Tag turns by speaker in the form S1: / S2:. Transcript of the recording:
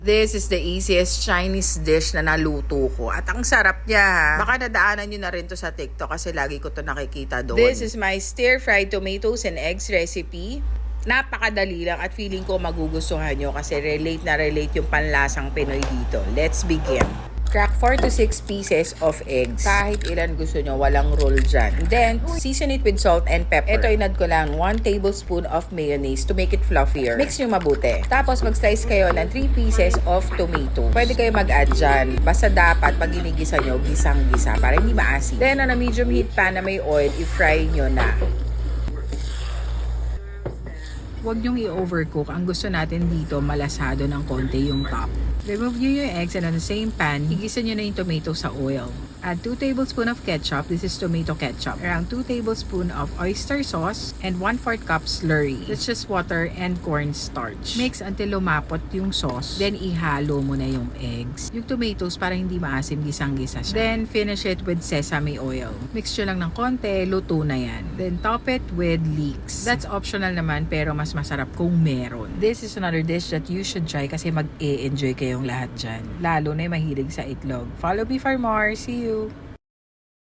S1: This is the easiest Chinese dish na naluto ko. At ang sarap niya ha. Baka nadaanan nyo na rin to sa TikTok kasi lagi ko to nakikita doon. This is my stir-fried tomatoes and eggs recipe. Napakadali lang at feeling ko magugustuhan nyo kasi relate na relate yung panlasang Pinoy dito. Let's begin. Crack 4 to 6 pieces of eggs. Kahit ilan gusto nyo, walang rule dyan. Then, season it with salt and pepper. Ito, inad ko lang 1 tablespoon of mayonnaise to make it fluffier. Mix nyo mabuti. Tapos, mag-slice kayo ng 3 pieces of tomato. Pwede kayo mag-add dyan. Basta dapat, pag ginigisa nyo, gisang-gisa para hindi maasin. Then, on a medium heat pan na may oil, i-fry nyo na. Huwag nyong i-overcook. Ang gusto natin dito, malasado ng konti yung top. Remove nyo yung eggs and on the same pan, higisa nyo na yung tomato sa oil. Add 2 tablespoons of ketchup. This is tomato ketchup. Around 2 tablespoons of oyster sauce and 1/4 cup slurry. That's just water and cornstarch. Mix until lumapot yung sauce. Then ihalo mo na yung eggs. Yung tomatoes para hindi maasim, gisang-gisa siya. Then finish it with sesame oil. Mix nyo lang ng konti, luto na yan. Then top it with leeks. That's optional naman pero mas masarap kung meron. This is another dish that you should try kasi mag-e-enjoy kayong lahat dyan. Lalo na yung mahilig sa itlog. Follow me for more. See you!